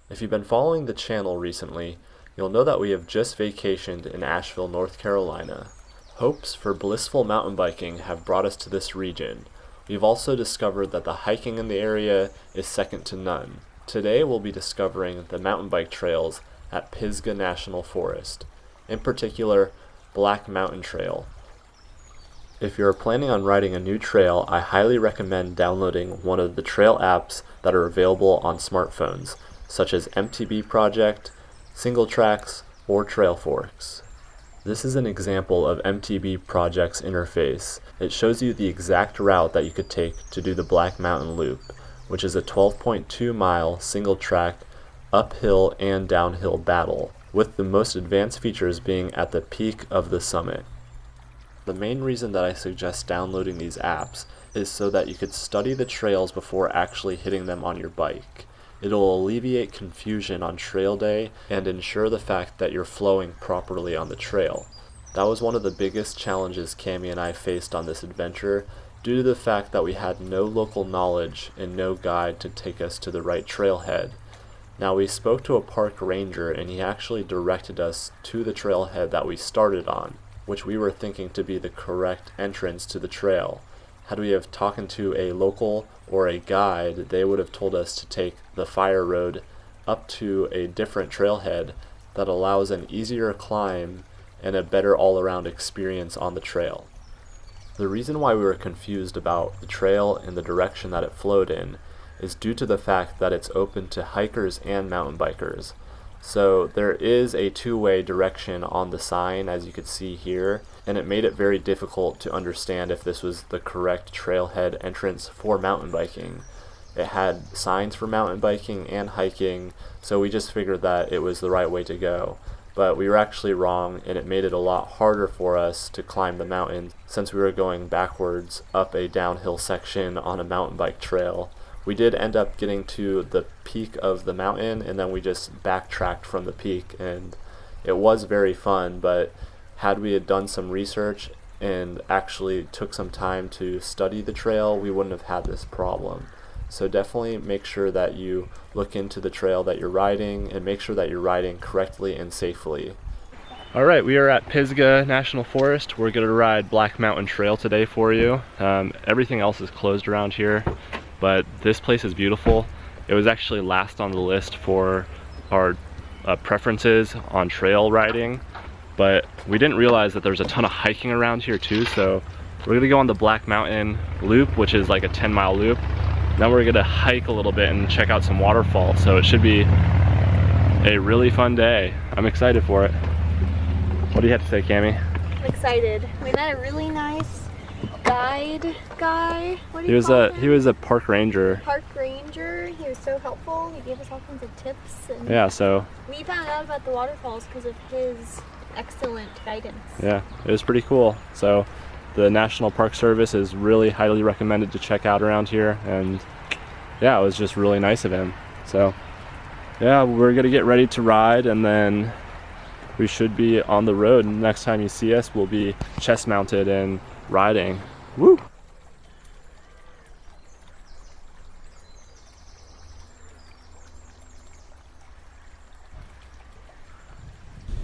If you've been following the channel recently, you'll know that we have just vacationed in Asheville, North Carolina. Hopes for blissful mountain biking have brought us to this region. We've also discovered that the hiking in the area is second to none. Today we'll be discovering the mountain bike trails at Pisgah National Forest, in particular, Black Mountain Trail. If you're planning on riding a new trail, I highly recommend downloading one of the trail apps that are available on smartphones, such as MTB Project, Single Tracks, or Trailforks. This is an example of MTB Project's interface. It shows you the exact route that you could take to do the Black Mountain Loop, which is a 12.2-mile single-track uphill and downhill battle, with the most advanced features being at the peak of the summit. The main reason that I suggest downloading these apps is so that you could study the trails before actually hitting them on your bike. It'll alleviate confusion on trail day and ensure the fact that you're flowing properly on the trail. That was one of the biggest challenges Cami and I faced on this adventure, due to the fact that we had no local knowledge and no guide to take us to the right trailhead. Now, we spoke to a park ranger and he actually directed us to the trailhead that we started on, which we were thinking to be the correct entrance to the trail. Had we have talked to a local or a guide, they would have told us to take the fire road up to a different trailhead that allows an easier climb and a better all-around experience on the trail. The reason why we were confused about the trail and the direction that it flowed in is due to the fact that it's open to hikers and mountain bikers. So there is a two-way direction on the sign, as you can see here, and it made it very difficult to understand if this was the correct trailhead entrance for mountain biking. It had signs for mountain biking and hiking, so we just figured that it was the right way to go. But we were actually wrong, and it made it a lot harder for us to climb the mountain since we were going backwards up a downhill section on a mountain bike trail. We did end up getting to the peak of the mountain, and then we just backtracked from the peak, and it was very fun. But had we had done some research and actually took some time to study the trail, we wouldn't have had this problem. So definitely make sure that you look into the trail that you're riding and make sure that you're riding correctly and safely. All right, we are at Pisgah National Forest. We're going to ride Black Mountain Trail today for you. Everything else is closed around here, but this place is beautiful. It was actually last on the list for our preferences on trail riding, but we didn't realize that there's a ton of hiking around here too, so we're gonna go on the Black Mountain Loop, which is like a 10-mile loop. Then we're gonna hike a little bit and check out some waterfalls, so it should be a really fun day. I'm excited for it. What do you have to say, Cami? I'm excited. We met a really nice guide guy. What do He you was call a him? he was a park ranger. Park ranger. He was so helpful. He gave us all kinds of tips. And Yeah, so we found out about the waterfalls because of his excellent guidance. yeah, it was pretty cool. So the National Park Service is really highly recommended to check out around here, and yeah, it was just really nice of him. So yeah, we're gonna get ready to ride, and then we should be on the road. And next time you see us, we'll be chest mounted and riding. Woo!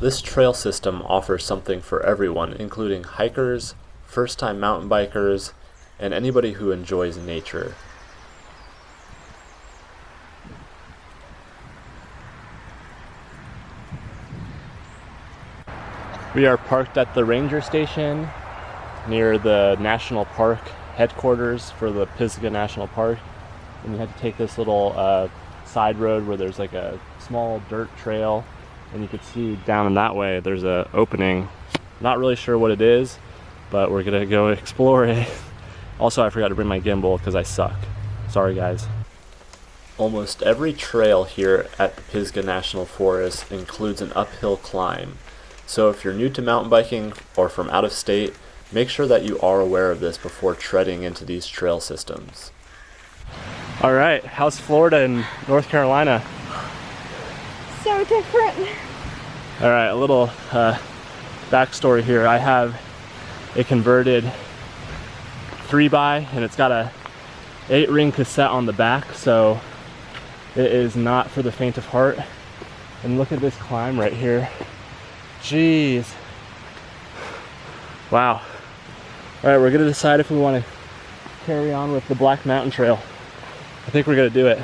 This trail system offers something for everyone, including hikers, first-time mountain bikers, and anybody who enjoys nature. We are parked at the ranger station near the national park headquarters for the Pisgah National Park, and you have to take this little side road where there's like a small dirt trail, and you can see down in that way there's a opening. Not really sure what it is, but we're gonna go explore it. Also, I forgot to bring my gimbal because I suck. Sorry guys. Almost every trail here at the Pisgah National Forest includes an uphill climb. So if you're new to mountain biking or from out of state, make sure that you are aware of this before treading into these trail systems. All right, how's Florida and North Carolina? So different. All right, a little backstory here. I have a converted 3x, and it's got a 8-ring cassette on the back, so It is not for the faint of heart. And look at this climb right here. Jeez. Wow. All right, we're gonna decide if we want to carry on with the Black Mountain Trail. I think we're gonna do it.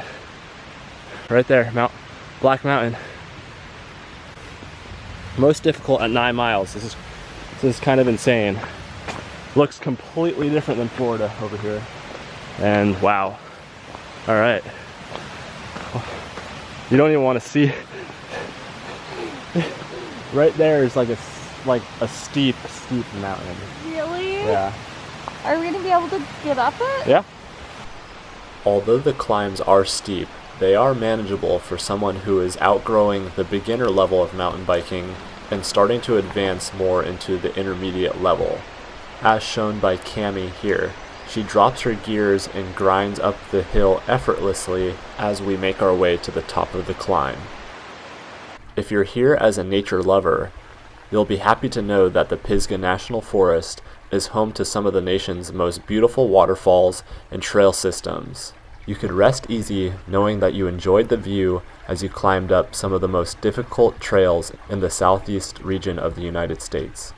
Right there, Black Mountain. Most difficult at 9 miles. This is kind of insane. Looks completely different than Florida over here. And wow. All right. You don't even want to see. Right there is like a steep mountain. Really? Yeah. Are we gonna be able to get up it? Yeah. Although the climbs are steep, they are manageable for someone who is outgrowing the beginner level of mountain biking and starting to advance more into the intermediate level. As shown by Cami here, she drops her gears and grinds up the hill effortlessly as we make our way to the top of the climb. If you're here as a nature lover, you'll be happy to know that the Pisgah National Forest is home to some of the nation's most beautiful waterfalls and trail systems. You could rest easy knowing that you enjoyed the view as you climbed up some of the most difficult trails in the southeast region of the United States.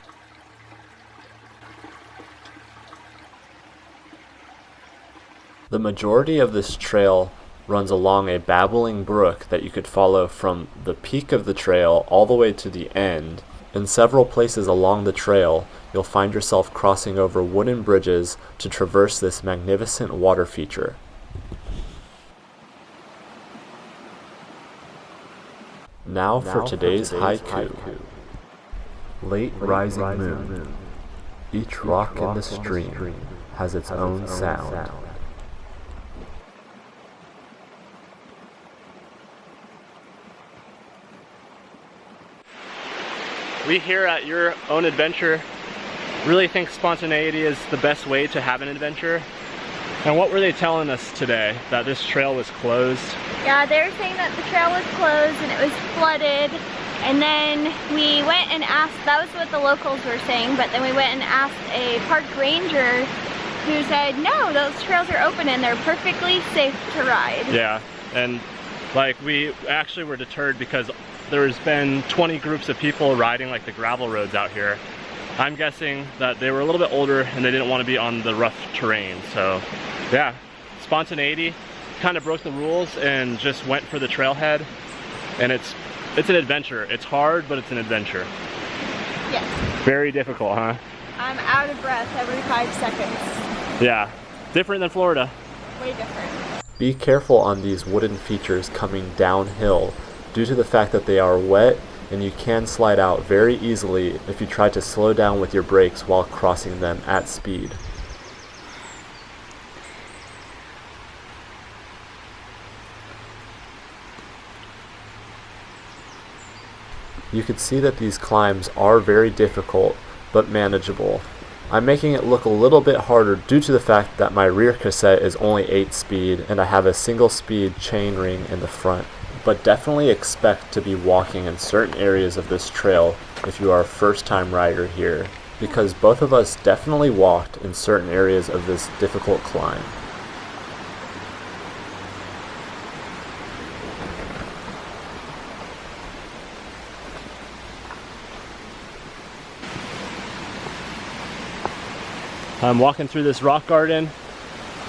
The majority of this trail runs along a babbling brook that you could follow from the peak of the trail all the way to the end. In several places along the trail, you'll find yourself crossing over wooden bridges to traverse this magnificent water feature. Now for today's haiku. Late rising moon. Each rock in the stream has its own sound. We here at Your Own Adventure really think spontaneity is the best way to have an adventure. And what were they telling us today? That this trail was closed? Yeah, they were saying that the trail was closed and it was flooded. And then we went and asked, that was what the locals were saying, but then we went and asked a park ranger who said, no, those trails are open and they're perfectly safe to ride. Yeah, and like we actually were deterred because there's been 20 groups of people riding like the gravel roads out here. I'm guessing that they were a little bit older and they didn't want to be on the rough terrain. So yeah, spontaneity, kind of broke the rules and just went for the trailhead. And it's an adventure. It's hard, but it's an adventure. Yes. Very difficult, huh? I'm out of breath every 5 seconds. Yeah, different than Florida. Way different. Be careful on these wooden features coming downhill due to the fact that they are wet and you can slide out very easily if you try to slow down with your brakes while crossing them at speed. You can see that these climbs are very difficult but manageable. I'm making it look a little bit harder due to the fact that my rear cassette is only 8 speed and I have a single speed chain ring in the front. But definitely expect to be walking in certain areas of this trail if you are a first-time rider here, because both of us definitely walked in certain areas of this difficult climb. I'm walking through this rock garden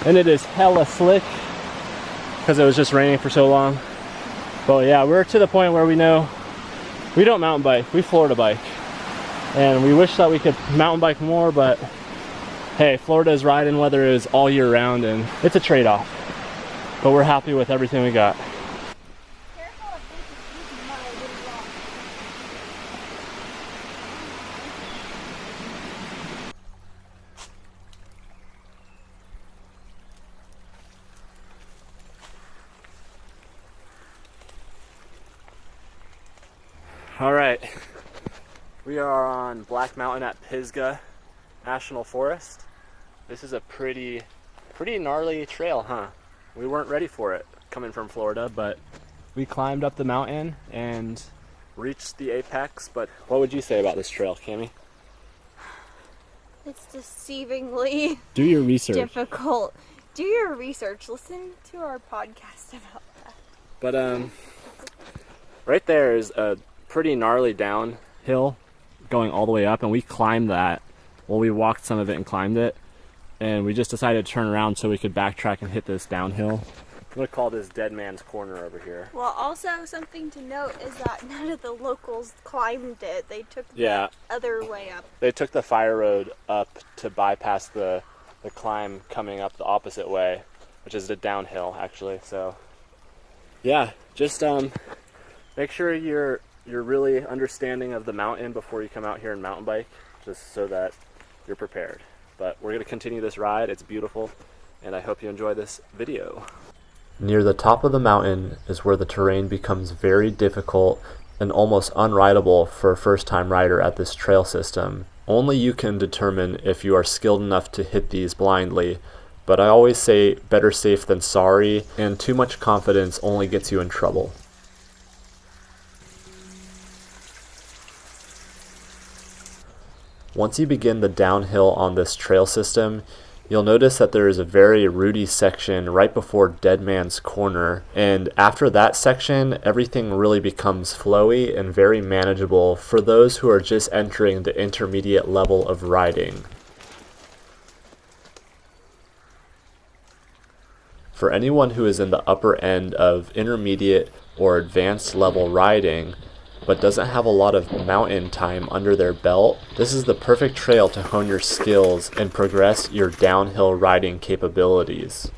and it is hella slick because it was just raining for so long. But yeah, we're to the point where we know we don't mountain bike, we Florida bike. And we wish that we could mountain bike more, but hey, Florida's riding weather is all year round and it's a trade-off. But we're happy with everything we got. All right, we are on Black Mountain at Pisgah National Forest. This is a pretty gnarly trail, huh? We weren't ready for it coming from Florida, but we climbed up the mountain and reached the apex. But what would you say about this trail, Cami? It's deceivingly Do your research. difficult. Do your research. Listen to our podcast about that. But right there is a pretty gnarly downhill going all the way up, and we climbed that. Well, we walked some of it and climbed it, and we just decided to turn around so we could backtrack and hit this downhill. I'm gonna call this Dead Man's Corner over here. Well, also something to note is that none of the locals climbed it. They took the other way up. They took the fire road up to bypass the climb coming up the opposite way, which is the downhill actually. So yeah, just make sure you're really understanding of the mountain before you come out here and mountain bike, just so that you're prepared. But we're gonna continue this ride. It's beautiful, and I hope you enjoy this video. Near the top of the mountain is where the terrain becomes very difficult and almost unrideable for a first-time rider at this trail system. Only you can determine if you are skilled enough to hit these blindly, but I always say better safe than sorry, and too much confidence only gets you in trouble. Once you begin the downhill on this trail system, you'll notice that there is a very rooty section right before Dead Man's Corner, and after that section, everything really becomes flowy and very manageable for those who are just entering the intermediate level of riding. For anyone who is in the upper end of intermediate or advanced level riding, but doesn't have a lot of mountain time under their belt, this is the perfect trail to hone your skills and progress your downhill riding capabilities.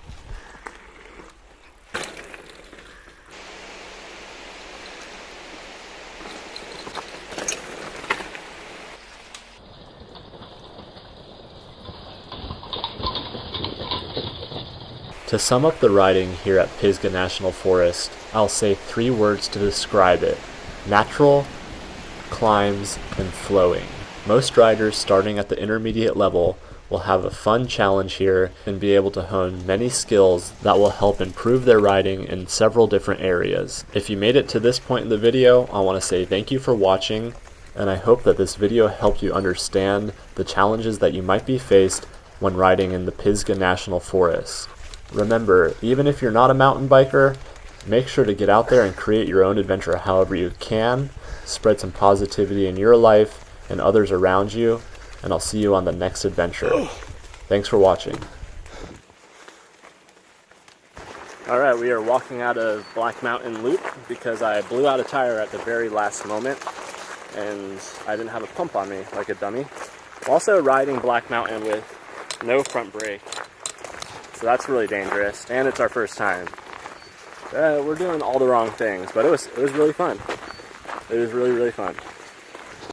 To sum up the riding here at Pisgah National Forest, I'll say 3 words to describe it: natural, climbs, and flowing. Most riders starting at the intermediate level will have a fun challenge here and be able to hone many skills that will help improve their riding in several different areas. If you made it to this point in the video, I want to say thank you for watching, and I hope that this video helped you understand the challenges that you might be faced when riding in the Pisgah National Forest. Remember, even if you're not a mountain biker, make sure to get out there and create your own adventure however you can. Spread some positivity in your life and others around you, and I'll see you on the next adventure. Thanks for watching. Alright, we are walking out of Black Mountain Loop because I blew out a tire at the very last moment and I didn't have a pump on me like a dummy. Also riding Black Mountain with no front brake, so that's really dangerous, and it's our first time. We're doing all the wrong things, but it was really fun. It was really fun.